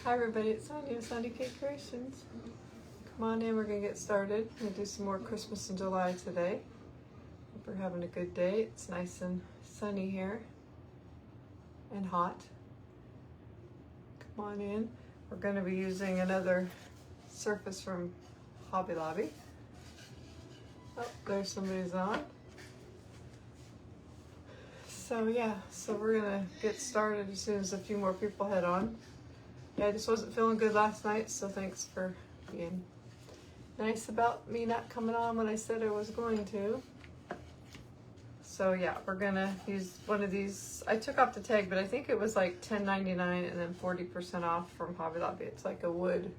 Hi everybody, it's Sonia with Sandy Cake Creations. Come on in, we're gonna get started. I'm gonna do some more Christmas in July today. Hope we're having a good day. It's nice and sunny here and hot. Come on in. We're gonna be using another surface from Hobby Lobby. Oh, there's somebody's on. So yeah, we're gonna get started as soon as a few more people head on. Yeah, I just wasn't feeling good last night, so thanks for being nice about me not coming on when I said I was going to. So yeah, we're gonna use one of these. I took off the tag, but I think it was like $10.99 and then 40% off from Hobby Lobby. It's like a wood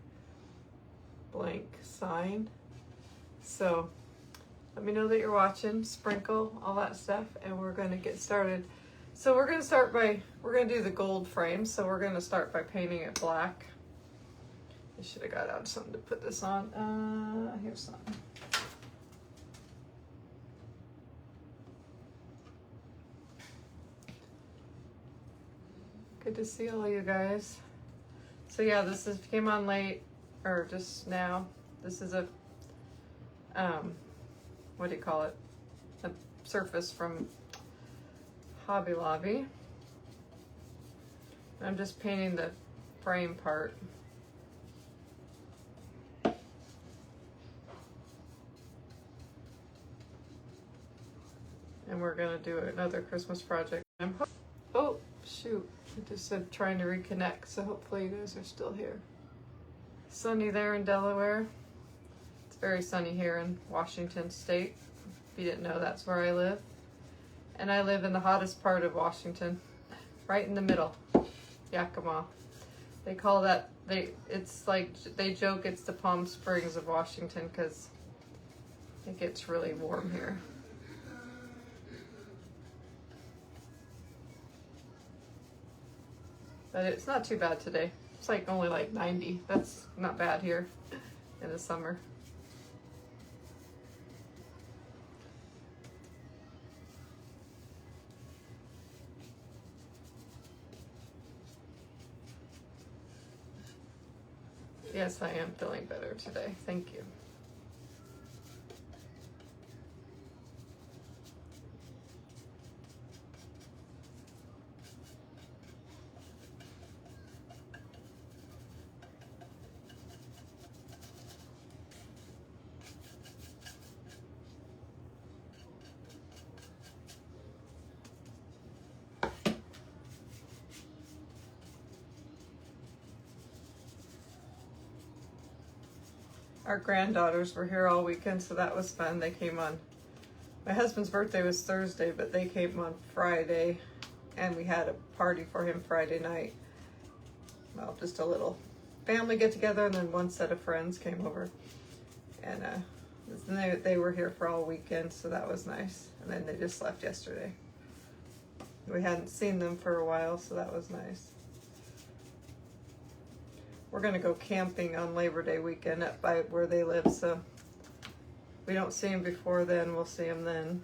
blank sign. So let me know that you're watching, sprinkle, all that stuff, and we're gonna get started. So we're gonna do the gold frame. So we're gonna start by painting it black. I should have got out something to put this on. Here's something. Good to see all you guys. So yeah, came on late, or just now. This is a, what do you call it? A surface from Hobby Lobby. I'm just painting the frame part. And we're gonna do another Christmas project. Oh, shoot. I just said trying to reconnect, so hopefully you guys are still here. Sunny there in Delaware. It's very sunny here in Washington State. If you didn't know, that's where I live. And I live in the hottest part of Washington, right in the middle, Yakima. They call that, it's like, they joke it's the Palm Springs of Washington because it gets really warm here. But it's not too bad today. It's like only like 90. That's not bad here in the summer. Yes, I am feeling better today. Thank you. Our granddaughters were here all weekend, so that was fun. They came on, my husband's birthday was Thursday, but they came on Friday, and we had a party for him Friday night. Well, just a little family get together, and then one set of friends came over. And they were here for all weekend, so that was nice. And then they just left yesterday. We hadn't seen them for a while, so that was nice. We're gonna go camping on Labor Day weekend up by where they live, so we don't see them before then, we'll see them then.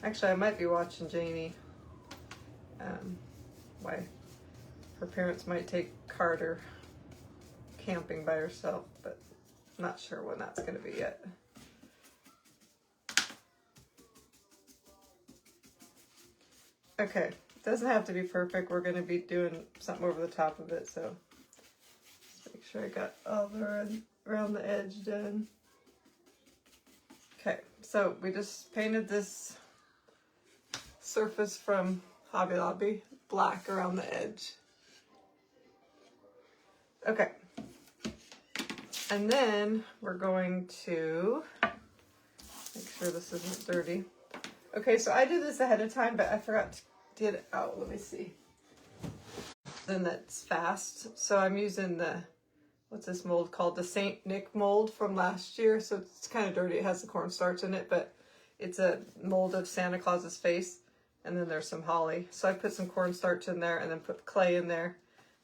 Actually, I might be watching Janie. Why? Her parents might take Carter camping by herself, but I'm not sure when that's gonna be yet. Okay, it doesn't have to be perfect. We're gonna be doing something over the top of it, so make sure I got all the around the edge done. Okay, so we just painted this surface from Hobby Lobby black around the edge. Okay, and then we're going to make sure this isn't dirty. Okay, so I did this ahead of time, but I forgot to get it out. Let me see. Then that's fast. So I'm using the, what's this mold called? The St. Nick mold from last year. So it's kind of dirty. It has the cornstarch in it, but it's a mold of Santa Claus's face. And then there's some holly. So I put some cornstarch in there and then put clay in there.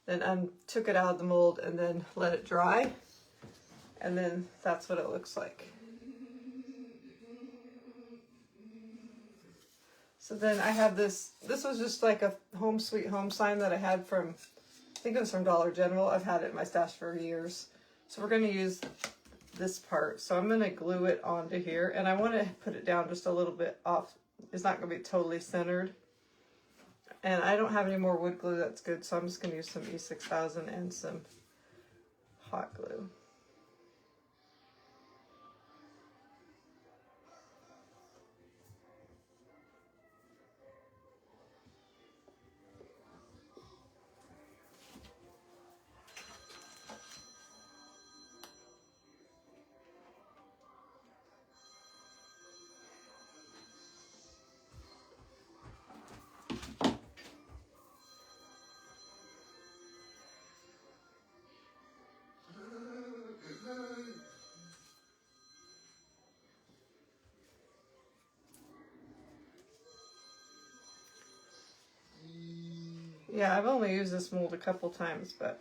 Then took it out of the mold and then let it dry. And then that's what it looks like. So then I have this was just like a home sweet home sign that I had from think it was from Dollar General. I've had it in my stash for years. So we're going to use this part. So I'm going to glue it onto here, and I want to put it down just a little bit off. It's not going to be totally centered. And I don't have any more wood glue. That's good. So I'm just going to use some E6000 and some hot glue. Yeah, I've only used this mold a couple times, but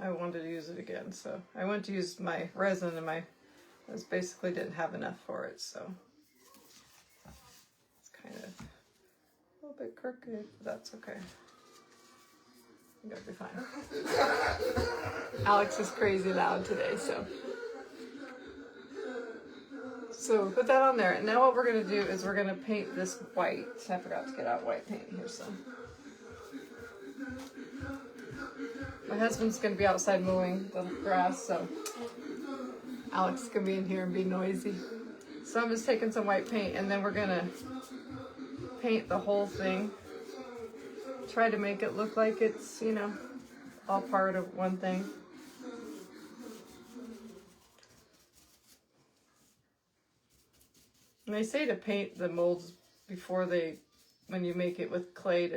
I wanted to use it again. So I went to use my resin, and I basically didn't have enough for it. So it's kind of a little bit crooked, but that's okay. I think it'll be fine. Alex is crazy loud today, so put that on there. And now what we're going to do is we're going to paint this white. I forgot to get out white paint here, so. My husband's going to be outside mowing the grass, so Alex is going to be in here and be noisy. So I'm just taking some white paint, and then we're going to paint the whole thing. Try to make it look like it's, you know, all part of one thing. And they say to paint the molds before when you make it with clay,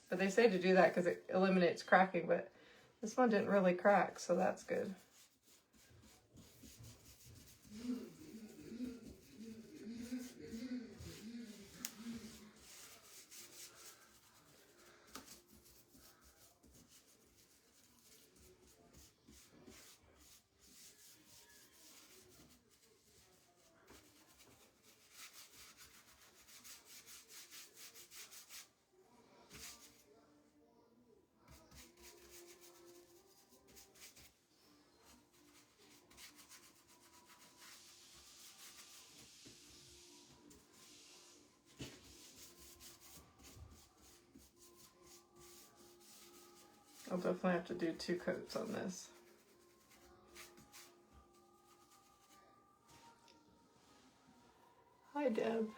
but they say to do that because it eliminates cracking, but this one didn't really crack, so that's good. I'll definitely have to do 2 coats on this. Hi, Deb.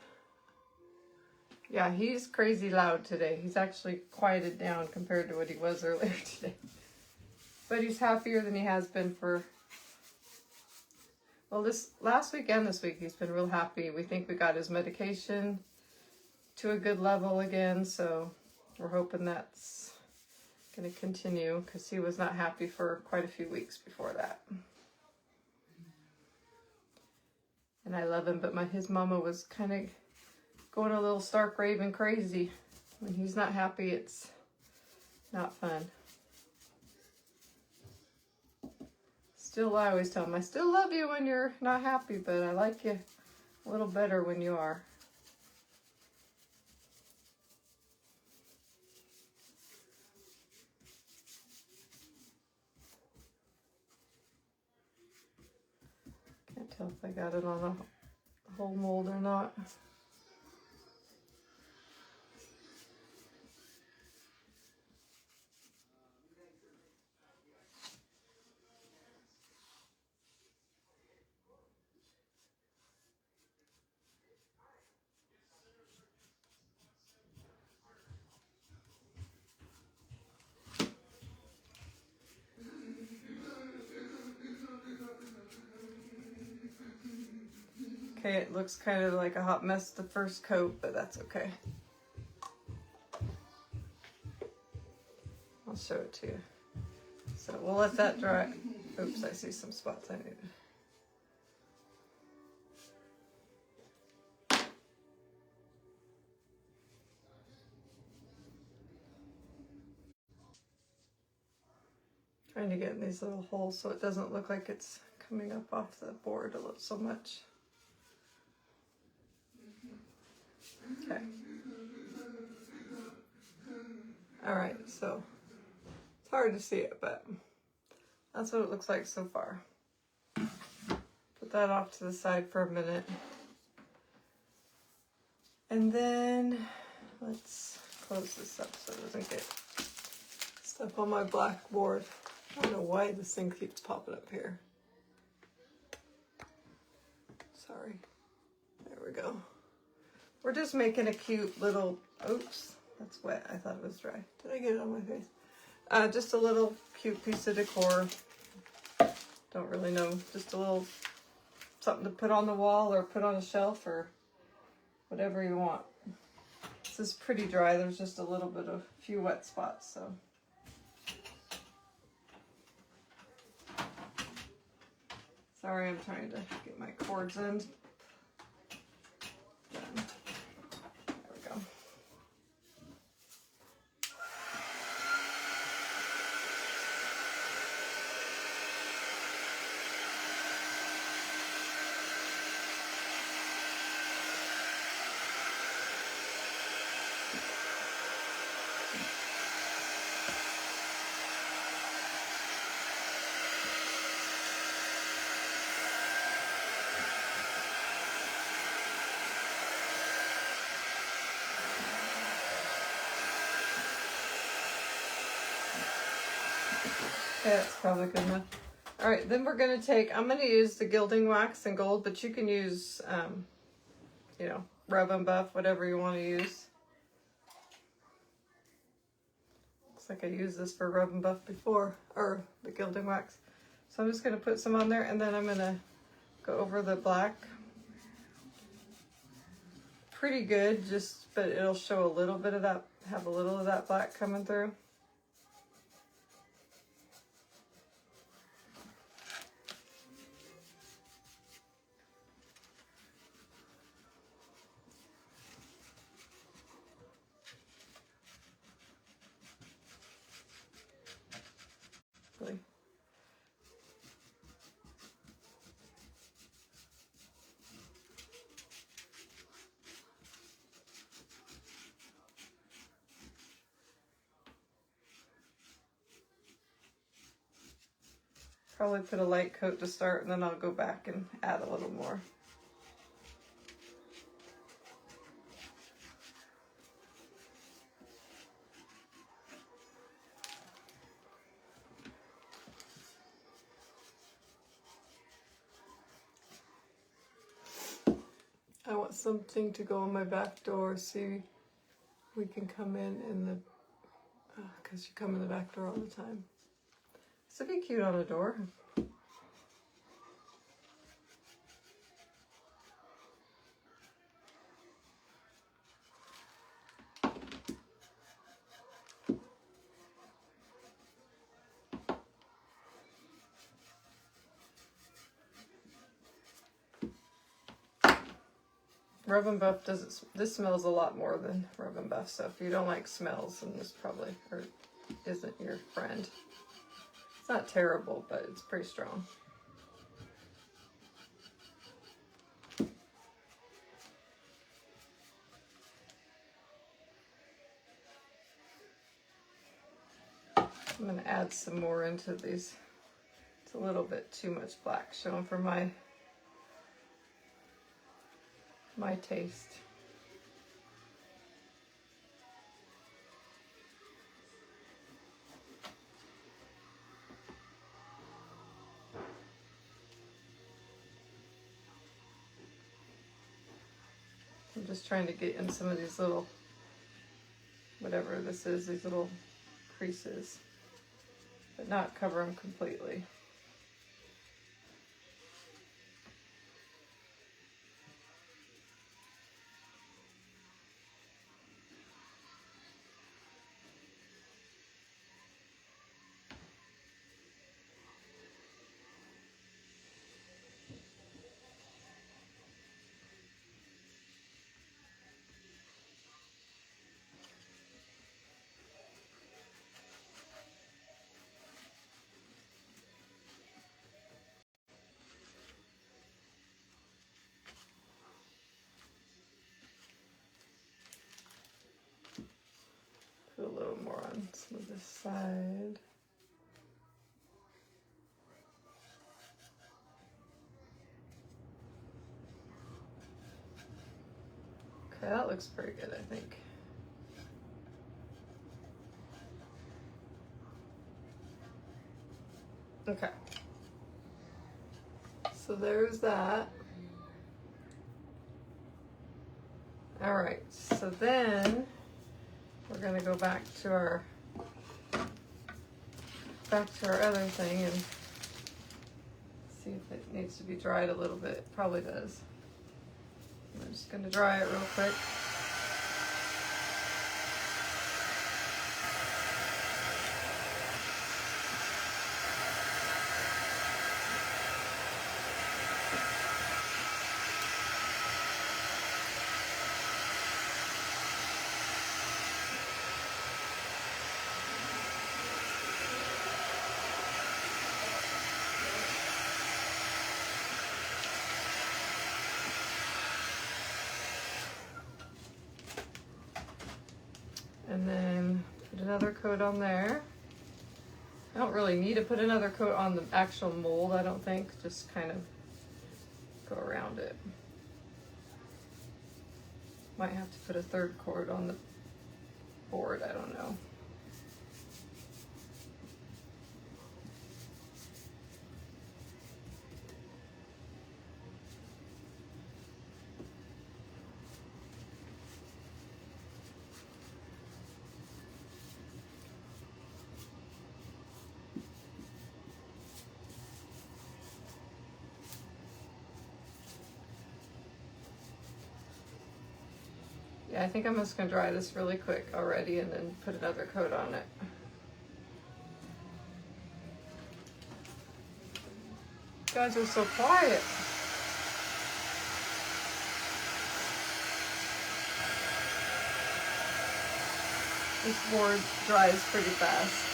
Yeah, he's crazy loud today. He's actually quieted down compared to what he was earlier today. But he's happier than he has been well, this last week and this week he's been real happy. We think we got his medication to a good level again, so we're hoping that's going to continue, because he was not happy for quite a few weeks before that. And I love him, but his mama was kind of going a little stark raving crazy. When he's not happy, it's not fun. Still, I always tell him, I still love you when you're not happy, but I like you a little better when you are. Can't tell if I got it on a whole mold or not. Okay, it looks kind of like a hot mess the first coat, but that's okay. I'll show it to you. So we'll let that dry. Oops, I see some spots I need. Trying to get in these little holes so it doesn't look like it's coming up off the board a little so much. Okay. All right, so it's hard to see it, but that's what it looks like so far. Put that off to the side for a minute. And then let's close this up so it doesn't get stuff on my blackboard. I don't know why this thing keeps popping up here. Sorry. There we go. We're just making a cute little, oops, that's wet. I thought it was dry. Did I get it on my face? Just a little cute piece of decor. Don't really know. Just a little something to put on the wall or put on a shelf or whatever you want. This is pretty dry. There's just a little bit of a few wet spots, so. Sorry, I'm trying to get my cords in. There we go. Okay, that's probably good enough. All right, then we're gonna take, I'm gonna use the gilding wax and gold, but you can use, you know, rub and buff, whatever you want to use. Looks like I used this for rub and buff before, or the gilding wax. So I'm just gonna put some on there, and then I'm gonna go over the black. Pretty good, just, but it'll show a little bit of that, have a little of that black coming through. Really. Probably put a light coat to start, and then I'll go back and add a little more. I want something to go on my back door, see we can come in the, because you come in the back door all the time. This would be cute on a door. Rub and Buff doesn't, this smells a lot more than Rub and Buff, so if you don't like smells, then this probably isn't your friend. It's not terrible, but it's pretty strong. I'm going to add some more into these. It's a little bit too much black showing for my taste. I'm just trying to get in some of these little, whatever this is, these little creases, but not cover them completely. little more on some of this side. Okay, that looks pretty good, I think. Okay. So there's that. All right, so then we're gonna go back to our other thing and see if it needs to be dried a little bit. It probably does. I'm just gonna dry it real quick. And then put another coat on there. I don't really need to put another coat on the actual mold, I don't think. Just kind of go around it. Might have to put a third coat on the board, I don't know. Yeah, I think I'm just gonna dry this really quick already and then put another coat on it. You guys are so quiet. This board dries pretty fast.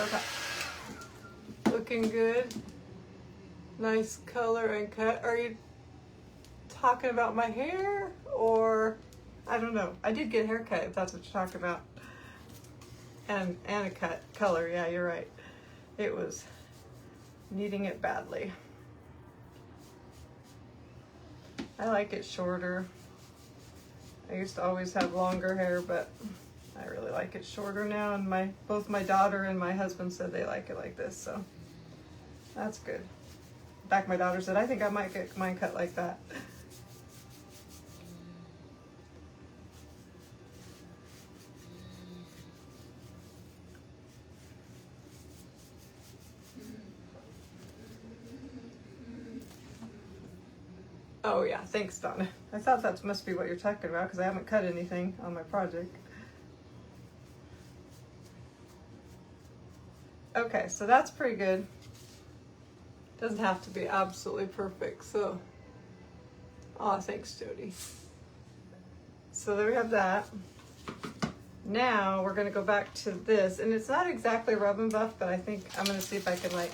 Okay. Looking good. Nice color and cut. Are you talking about my hair or I don't know. I did get a haircut if that's what you're talking about. And a color. Yeah, you're right. It was needing it badly. I like it shorter. I used to always have longer hair, but I really like it shorter now, and both my daughter and my husband said they like it like this, so that's good. In fact, my daughter said, I think I might get mine cut like that. Oh yeah, thanks, Donna. I thought that must be what you're talking about because I haven't cut anything on my project. Okay, so that's pretty good. Doesn't have to be absolutely perfect, so. Oh, thanks, Jody. So there we have that. Now we're gonna go back to this, and it's not exactly rub and buff, but I think I'm gonna see if I can like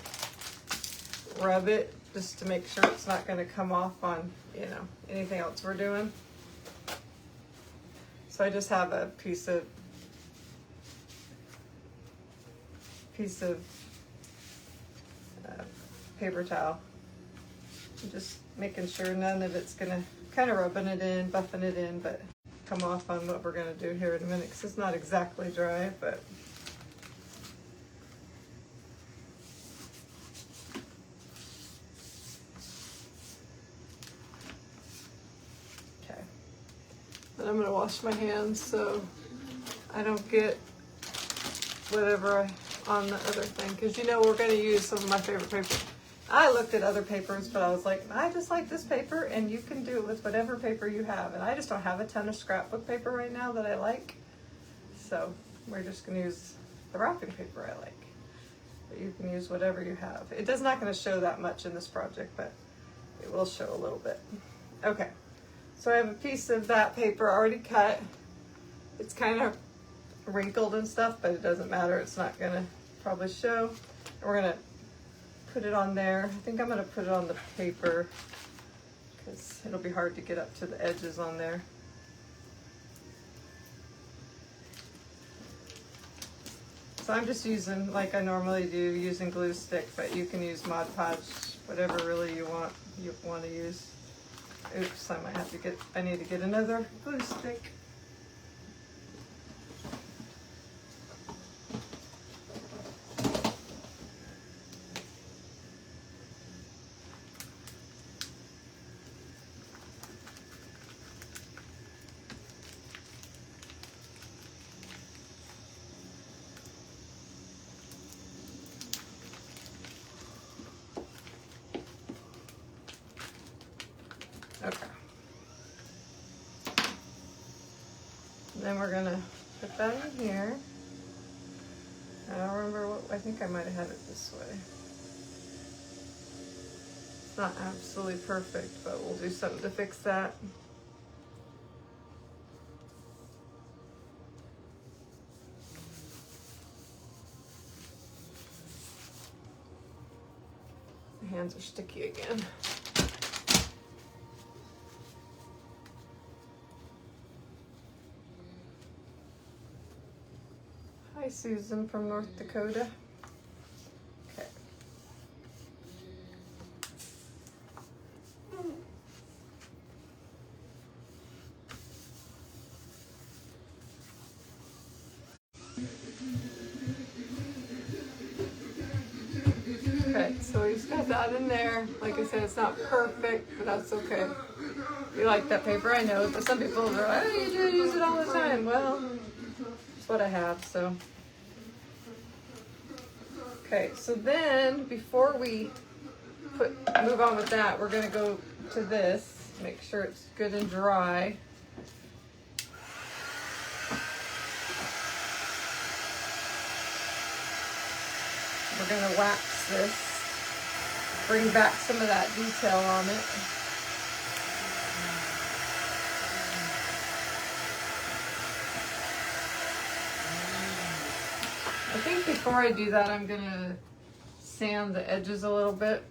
rub it just to make sure it's not gonna come off on, you know, anything else we're doing. So I just have a piece of paper towel. I'm just making sure none of it's gonna kind of rubbing it in, buffing it in, but come off on what we're gonna do here in a minute because it's not exactly dry, but okay. And I'm gonna wash my hands so I don't get whatever on the other thing, because you know we're going to use some of my favorite paper. I looked at other papers, but I was like, I just like this paper, and you can do it with whatever paper you have. And I just don't have a ton of scrapbook paper right now that I like. So we're just gonna use the wrapping paper I like. But you can use whatever you have. It is not gonna show that much in this project, but it will show a little bit. Okay, so I have a piece of that paper already cut. It's kind of wrinkled and stuff, but it doesn't matter. It's not gonna probably show. And we're gonna put it on there. I think I'm gonna put it on the paper because it'll be hard to get up to the edges on there. So I'm just using, like I normally do, using glue stick, but you can use Mod Podge, whatever really you want to use. Oops, I might have to get, I need to get another glue stick. Okay. Then we're gonna put that in here. I don't remember what, I think I might have had it this way. It's not absolutely perfect, but we'll do something to fix that. My hands are sticky again. Hi, Susan from North Dakota. Okay. Okay, so we just got that in there. Like I said, it's not perfect, but that's okay. You like that paper, I know, but some people are like, oh, you do use it all the time. Well, it's what I have, so. Okay, so then before we move on with that, we're gonna go to this, make sure it's good and dry. We're gonna wax this, bring back some of that detail on it. I think before I do that, I'm gonna sand the edges a little bit.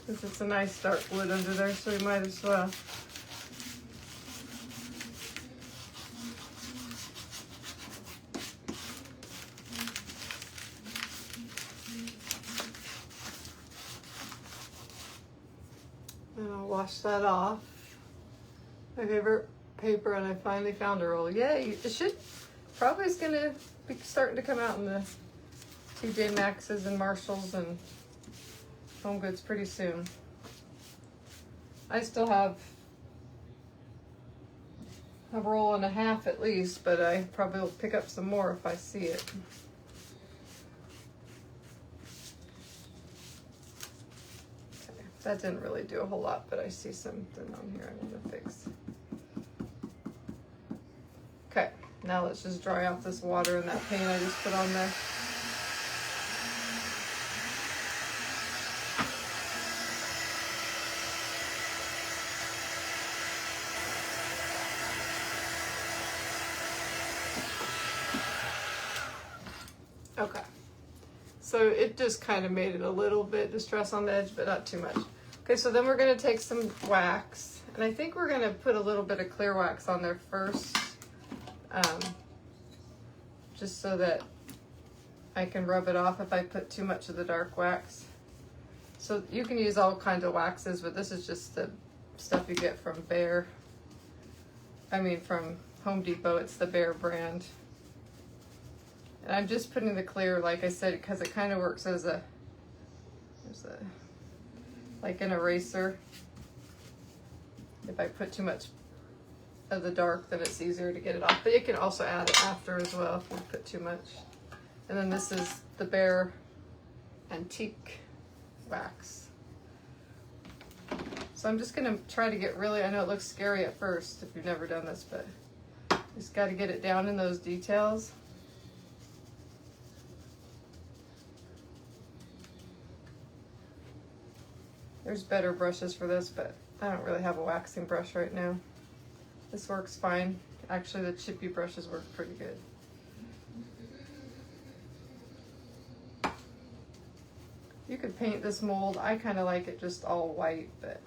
Because it's a nice dark wood under there, so we might as well. And I'll wash that off. My favorite paper, and I finally found a roll. Yay! It should, probably is gonna be starting to come out in the TJ Maxx's and Marshalls and Home Goods pretty soon. I still have a roll and a half at least, but I probably will pick up some more if I see it. Okay, that didn't really do a whole lot, but I see something on here I need to fix. Okay, now let's just dry out this water and that paint I just put on there. Okay, so it just kind of made it a little bit distress on the edge, but not too much. Okay, so then we're gonna take some wax, and I think we're gonna put a little bit of clear wax on there first, just so that I can rub it off if I put too much of the dark wax. So you can use all kinds of waxes, but this is just the stuff you get from from Home Depot. It's the Bear brand. And I'm just putting the clear, like I said, because it kind of works as like an eraser. If I put too much of the dark, then it's easier to get it off. But you can also add it after as well if you put too much. And then this is the Bear Antique wax. So I'm just gonna try to get really, I know it looks scary at first if you've never done this, but just got to get it down in those details. There's better brushes for this, but I don't really have a waxing brush right now. This works fine. Actually, the chippy brushes work pretty good. You could paint this mold. I kind of like it just all white, but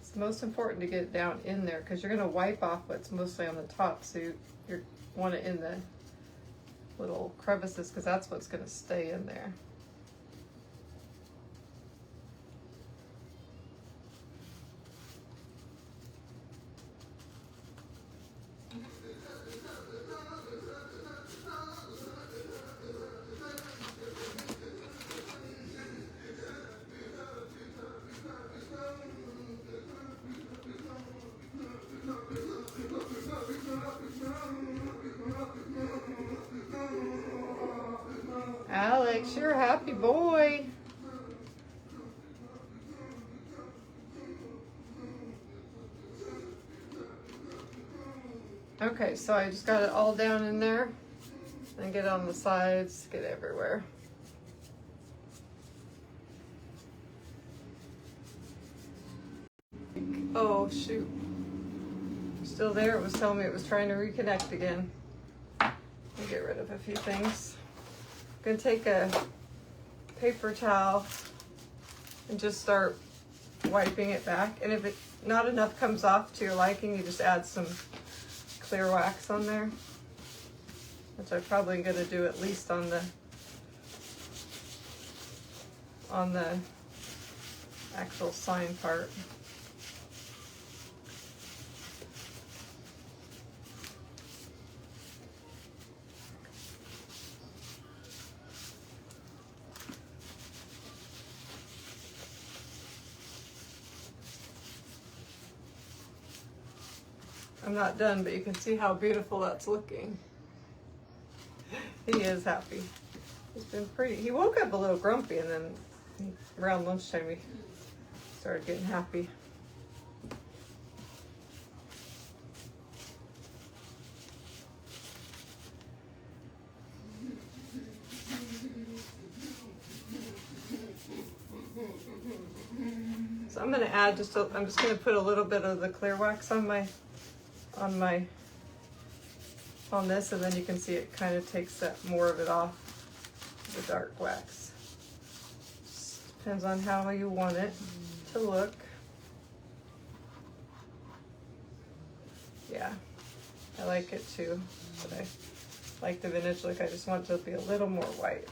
it's most important to get it down in there because you're going to wipe off what's mostly on the top, so you want it in the little crevices because that's what's going to stay in there. Alex, you're a happy boy. Okay, so I just got it all down in there and get on the sides, get everywhere. Oh shoot. Still there, it was telling me it was trying to reconnect again. Let me get rid of a few things. I'm gonna take a paper towel and just start wiping it back. And if not enough comes off to your liking, you just add some clear wax on there, which I'm probably gonna do at least on the actual sign part. I'm not done, but you can see how beautiful that's looking. He is happy. He's been pretty. He woke up a little grumpy, and then around lunchtime he started getting happy. So I'm going to add I'm just going to put a little bit of the clear wax on this, and then you can see it kind of takes more of it off the dark wax. Just depends on how you want it to look. Yeah, I like it too, but I like the vintage look. I just want it to be a little more white.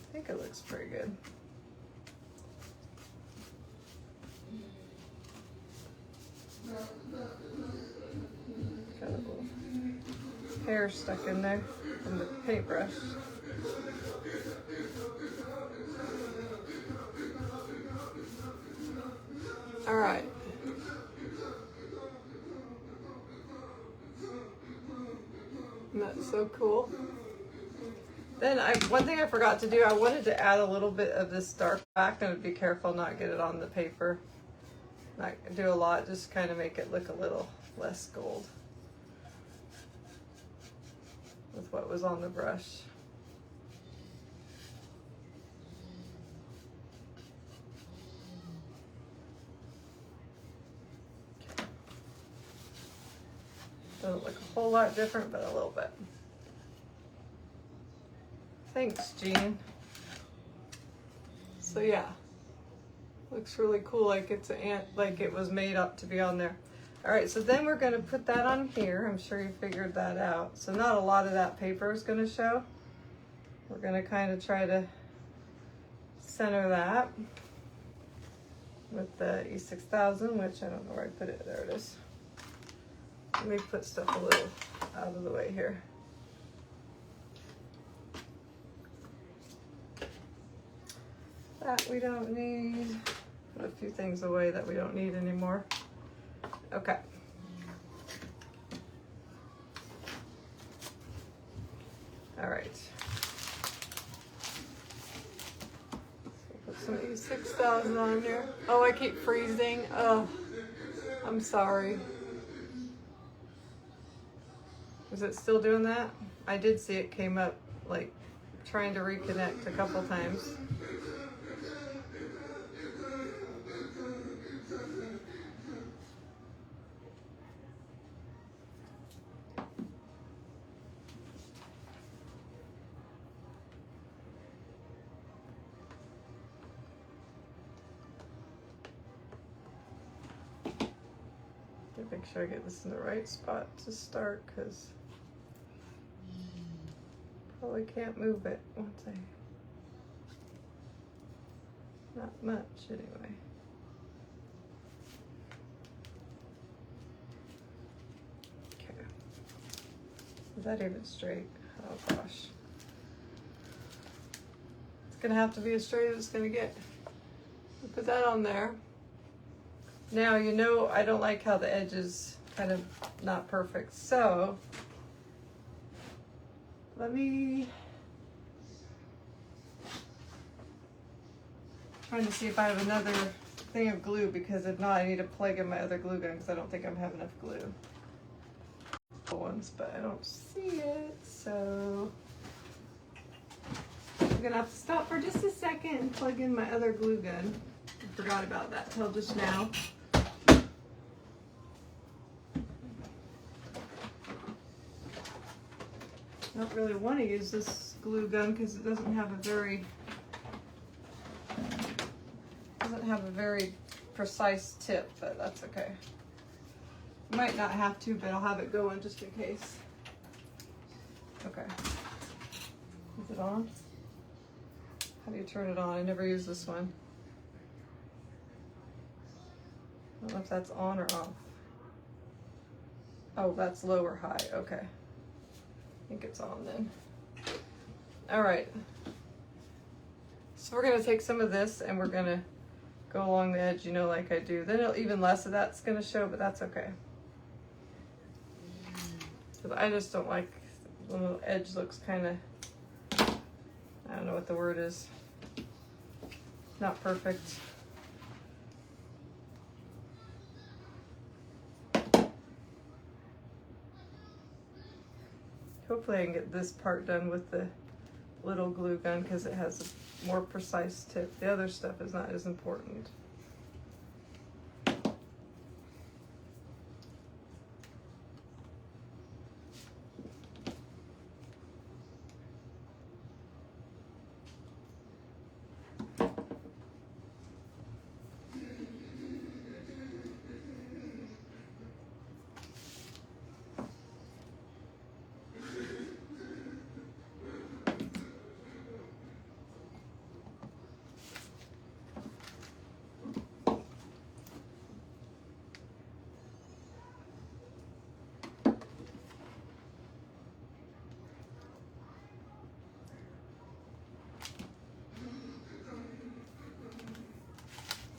I think it looks pretty good. Got a little hair stuck in there from the paintbrush. All right. Isn't that so cool? Then one thing I forgot to do, I wanted to add a little bit of this dark black. I'm gonna be careful not get it on the paper. Not do a lot, just kind of make it look a little less gold with what was on the brush. Doesn't look a whole lot different, but a little bit. Thanks, Jean. So yeah, looks really cool, like it's like it was made up to be on there. All right, so then we're gonna put that on here. I'm sure you figured that out. So not a lot of that paper is gonna show. We're gonna kind of try to center that with the E6000, which I don't know where I put it. There it is. Let me put stuff a little out of the way here. That we don't need. Put a few things away that we don't need anymore. Okay. All right. So put some E6000 on here. Oh, I keep freezing. Oh, I'm sorry. Is it still doing that? I did see it came up like trying to reconnect a couple times. Make sure I get this in the right spot to start, because probably can't move it once not much anyway. Okay, is that even straight? Oh gosh, it's gonna have to be as straight as it's gonna get. Put that on there. Now, you know, I don't like how the edge is kind of not perfect, so let me, trying to see if I have another thing of glue, because if not, I need to plug in my other glue gun, because I don't think I'm having enough glue. Ones, but I don't see it, so I'm gonna have to stop for just a second and plug in my other glue gun. I forgot about that till just now. I don't really want to use this glue gun because it doesn't have a very precise tip, but that's okay. Might not have to, but I'll have it going just in case. Okay. Is it on? How do you turn it on? I never use this one. I don't know if that's on or off. Oh, that's low or high. Okay. I think it's on then. All right. So we're going to take some of this and we're going to go along the edge, you know, like I do. Then even less of that's going to show, but that's okay. Because I just don't like when the edge looks kind of, I don't know what the word is. Not perfect. Hopefully I can get this part done with the little glue gun because it has a more precise tip. The other stuff is not as important.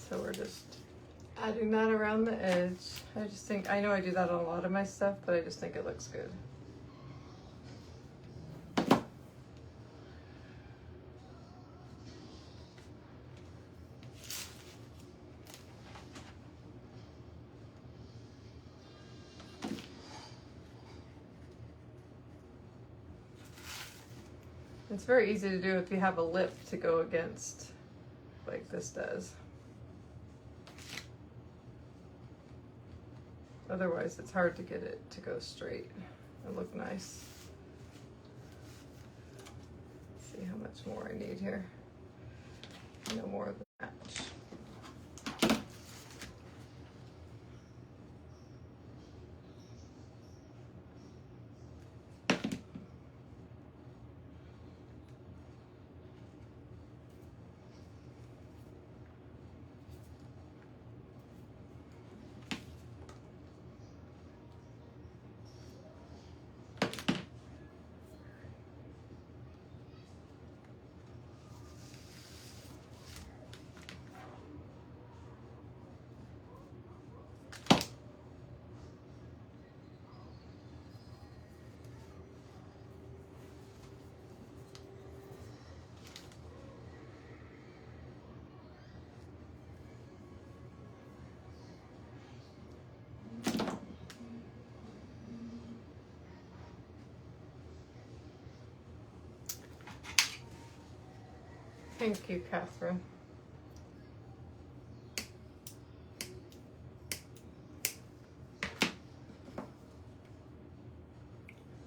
So we're just adding that around the edge. I just think, I know I do that on a lot of my stuff, but I just think it looks good. It's very easy to do if you have a lip to go against, like this does. Otherwise, it's hard to get it to go straight and look nice. Let's see how much more I need here. No more of the match. Thank you, Catherine.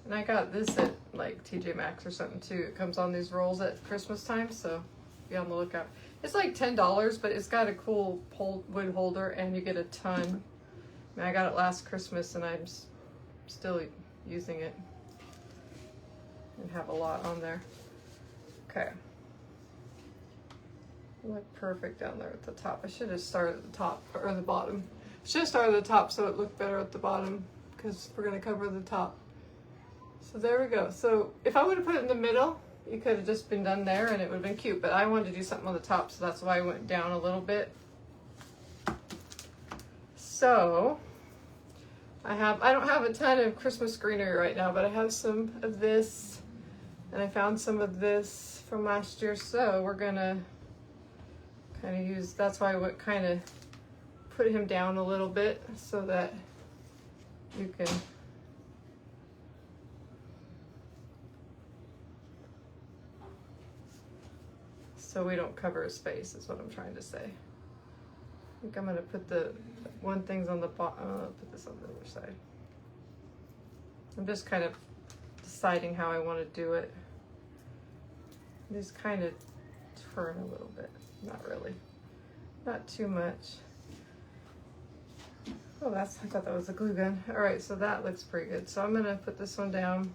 And I got this at like TJ Maxx or something too. It comes on these rolls at Christmas time, so be on the lookout. It's like $10, but it's got a cool wood holder and you get a ton. I mean, I got it last Christmas and I'm still using it and have a lot on there. Okay. Look perfect down there at the top. I should have started at the top or the bottom. Should have started at the top so it looked better at the bottom because we're gonna cover the top. So there we go. So if I would have put it in the middle, you could have just been done there and it would have been cute, but I wanted to do something on the top, so that's why I went down a little bit. So I don't have a ton of Christmas greenery right now, but I have some of this and I found some of this from last year. So we're gonna kind of use, that's why I would kind of put him down a little bit so that you can so we don't cover his face is what I'm trying to say. I think I'm going to put the one thing's on the bottom, put this on the other side. I'm just kind of deciding how I want to do it. Just kind of turn a little bit. Not really. Not too much. Oh, I thought that was a glue gun. All right, so that looks pretty good. So I'm gonna put this one down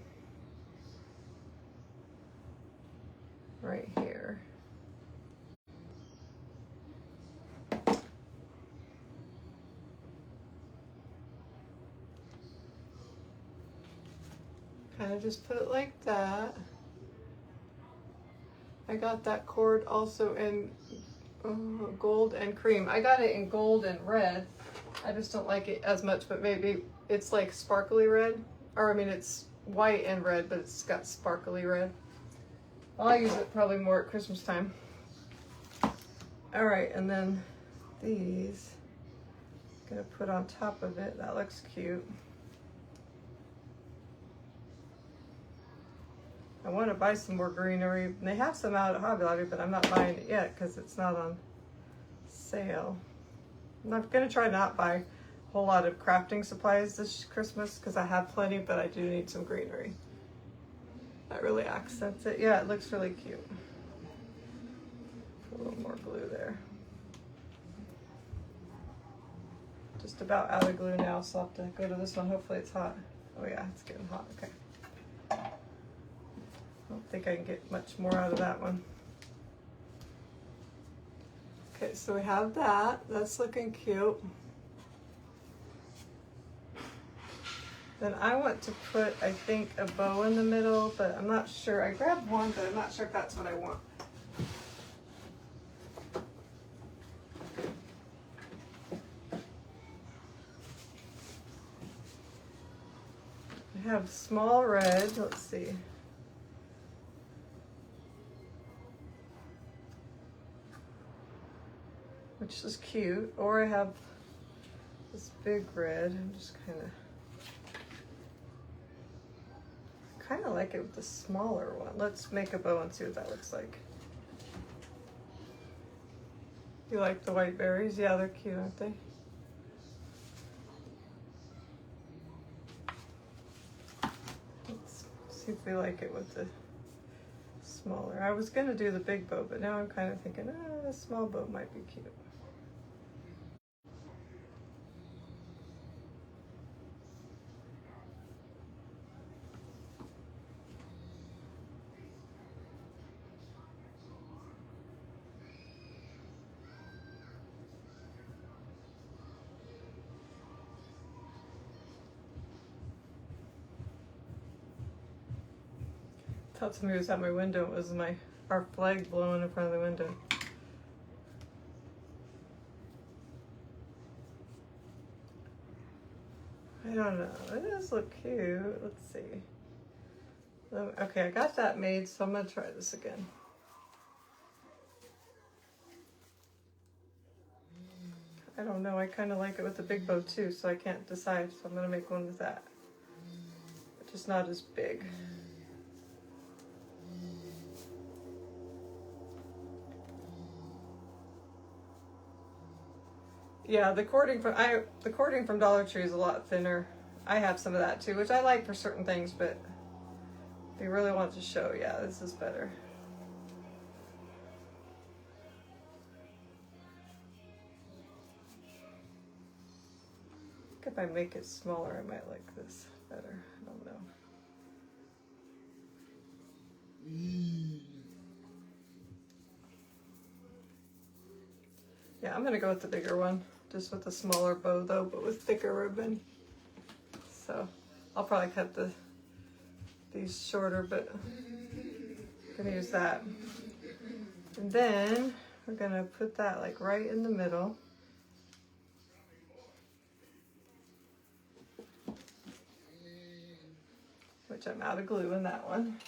right here. Kind of just put it like that. I got that cord also in gold and cream. I got it in gold and red. I just don't like it as much, but maybe it's like sparkly red. Or I mean, it's white and red, but it's got sparkly red. I'll use it probably more at Christmas time. All right, and then these, I'm gonna put on top of it. That looks cute. I want to buy some more greenery. They have some out at Hobby Lobby, but I'm not buying it yet because it's not on sale. I'm not going to try not buy a whole lot of crafting supplies this Christmas because I have plenty, but I do need some greenery. That really accents it. Yeah, it looks really cute. Put a little more glue there. Just about out of glue now, so I'll have to go to this one. Hopefully it's hot. Oh yeah, it's getting hot. Okay. I don't think I can get much more out of that one. Okay, so we have that. That's looking cute. Then I want to put, I think, a bow in the middle, but I'm not sure. I grabbed one, but I'm not sure if that's what I want. I have small red. Let's see. Which is cute, or I have this big red. I'm just kind kind of like it with the smaller one. Let's make a bow and see what that looks like. You like the white berries? Yeah, they're cute, aren't they? Let's see if we like it with the smaller. I was gonna do the big bow, but now I'm kind of thinking, a small bow might be cute. Thought somebody was at my window. It was our flag blowing in front of the window. I don't know. It does look cute. Let's see. Okay, I got that made, so I'm gonna try this again. I don't know. I kind of like it with the big bow too, so I can't decide. So I'm gonna make one with that. But just not as big. Yeah, the cording from Dollar Tree is a lot thinner. I have some of that too, which I like for certain things, but if you really want to show, yeah, this is better. I think if I make it smaller, I might like this better. I don't know. Yeah, I'm gonna go with the bigger one, just with a smaller bow though, but with thicker ribbon. So I'll probably cut these shorter, but I'm gonna use that. And then we're gonna put that like right in the middle. Which I'm out of glue in that one.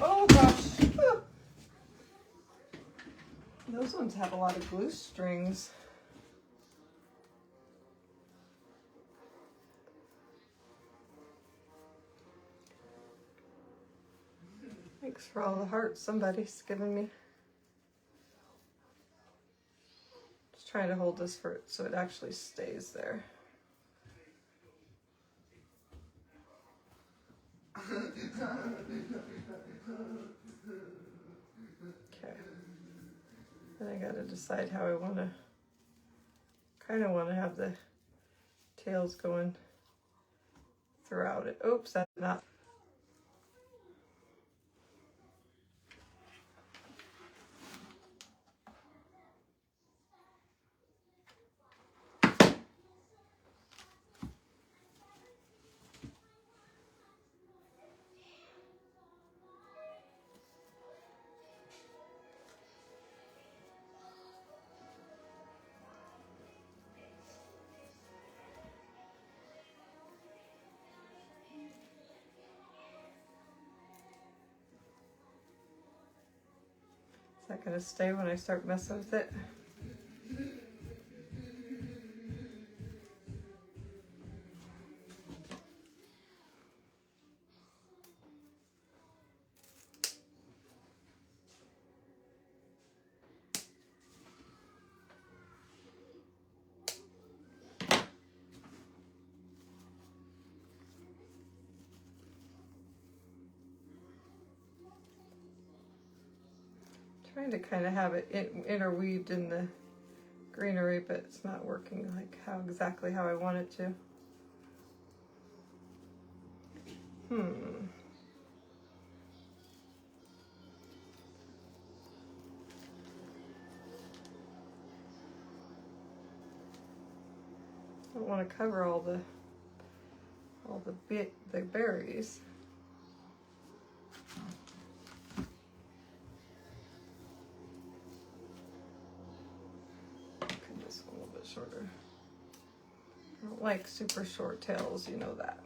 Oh gosh. Those ones have a lot of glue strings. Thanks for all the hearts somebody's given me. Just trying to hold this for it so it actually stays there. Okay. Then I gotta decide how I wanna, kind of wanna have the tails going throughout it. Oops, that's not. Is that gonna stay when I start messing with it? Trying to kind of have it interweaved in the greenery, but it's not working like exactly how I want it to. I don't want to cover all the berries. This one a little bit shorter. I don't like super short tails, you know that.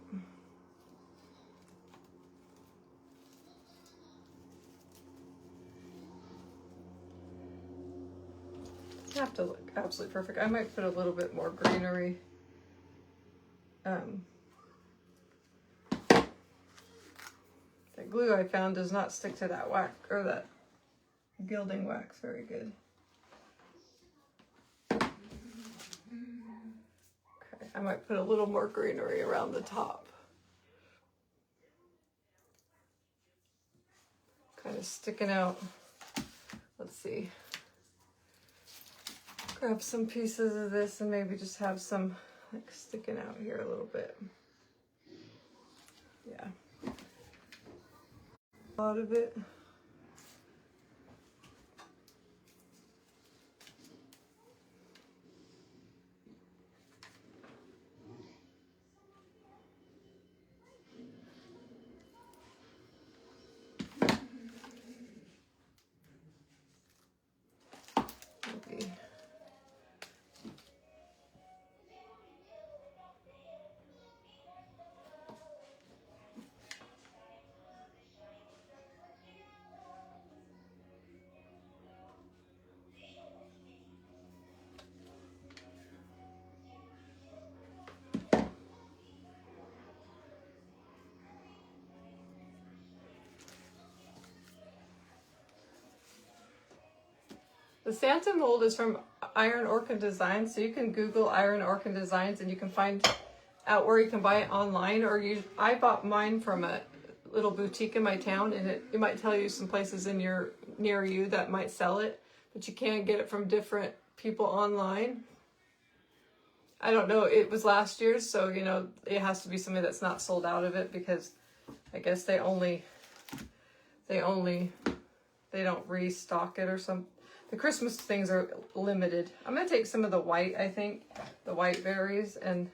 Doesn't have to look absolutely perfect. I might put a little bit more greenery. The glue I found does not stick to that wax or that gilding wax very good. Okay, I might put a little more greenery around the top. Kind of sticking out. Let's see. Grab some pieces of this and maybe just have some like sticking out here a little bit. Yeah. A lot of it. Maybe. The Santa mold is from Iron Orchid Designs, so you can Google Iron Orchid Designs and you can find out where you can buy it online. Or I bought mine from a little boutique in my town, and it might tell you some places near you that might sell it, but you can get it from different people online. I don't know. It was last year's, so you know it has to be somebody that's not sold out of it, because I guess they don't restock it or something. The Christmas things are limited. I'm going to take some of the white, I think. The white berries and...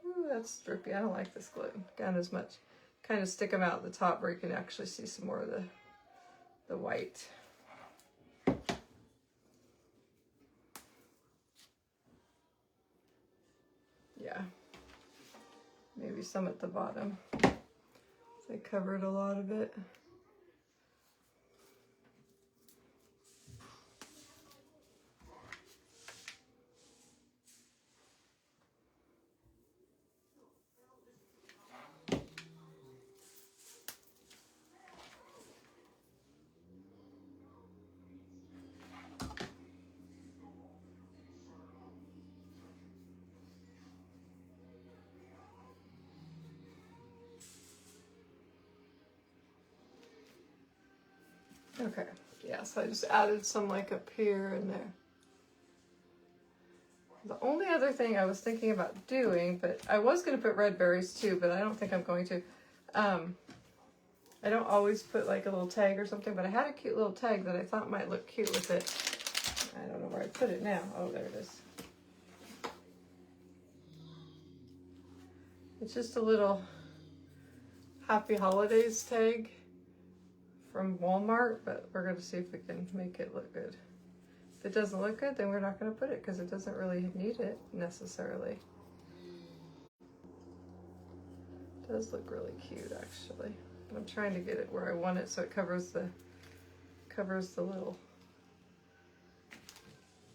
Ooh, that's drippy. I don't like this glue. Got as much. Kind of stick them out at the top where you can actually see some more of the white. Yeah. Maybe some at the bottom. I covered a lot of it. Okay, yeah, so I just added some like up here and there. The only other thing I was thinking about doing, but I was going to put red berries too, but I don't think I'm going to. I don't always put like a little tag or something, but I had a cute little tag that I thought might look cute with it. I don't know where I put it now. Oh, there it is. It's just a little Happy Holidays tag from Walmart, but we're going to see if we can make it look good. If it doesn't look good, then we're not going to put it because it doesn't really need it necessarily. It does look really cute actually. But I'm trying to get it where I want it so it covers the little...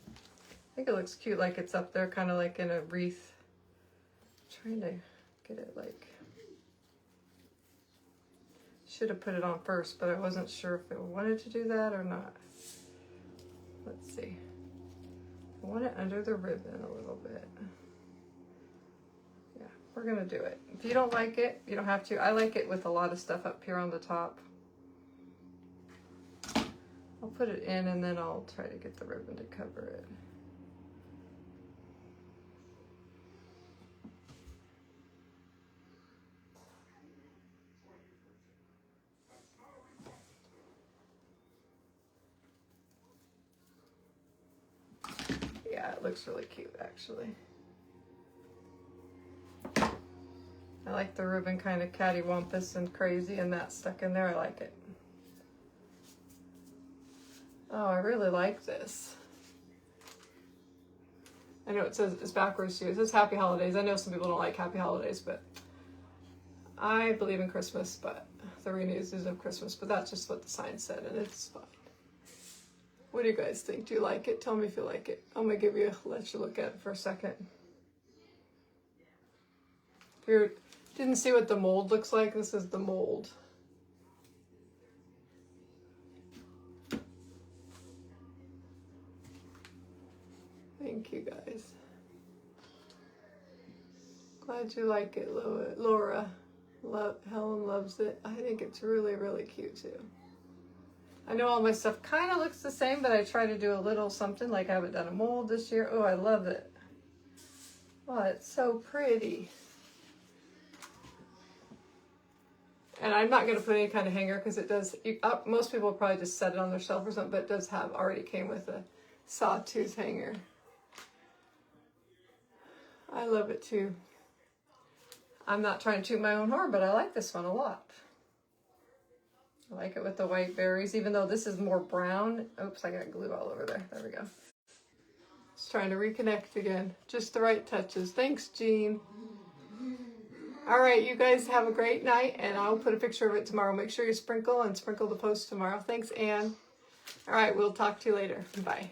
I think it looks cute like it's up there kind of like in a wreath. I'm trying to get it like... Should have put it on first, but I wasn't sure if I wanted to do that or not. Let's see. I want it under the ribbon a little bit. Yeah, we're gonna do it. If you don't like it, you don't have to. I like it with a lot of stuff up here on the top. I'll put it in and then I'll try to get the ribbon to cover it. Yeah, it looks really cute actually. I like the ribbon kind of cattywampus and crazy and that stuck in there. I like it. Oh, I really like this. I know it says it's backwards too. It says Happy Holidays. I know some people don't like Happy Holidays, but I believe in Christmas, but the renews of Christmas, but that's just what the sign said and it's fine. What do you guys think? Do you like it? Tell me if you like it. I'm gonna let you look at it for a second. If you didn't see what the mold looks like, this is the mold. Thank you guys. Glad you like it, Laura. Helen loves it. I think it's really, really cute too. I know all my stuff kind of looks the same, but I try to do a little something, like I haven't done a mold this year. Oh, I love it. Oh, it's so pretty. And I'm not going to put any kind of hanger because it does, most people probably just set it on their shelf or something, but it does have, already came with a sawtooth hanger. I love it too. I'm not trying to toot my own horn, but I like this one a lot. I like it with the white berries, even though this is more brown. Oops, I got glue all over there. There we go. Just trying to reconnect again. Just the right touches. Thanks, Jean. All right, you guys have a great night, and I'll put a picture of it tomorrow. Make sure you sprinkle the post tomorrow. Thanks, Anne. All right, we'll talk to you later. Bye.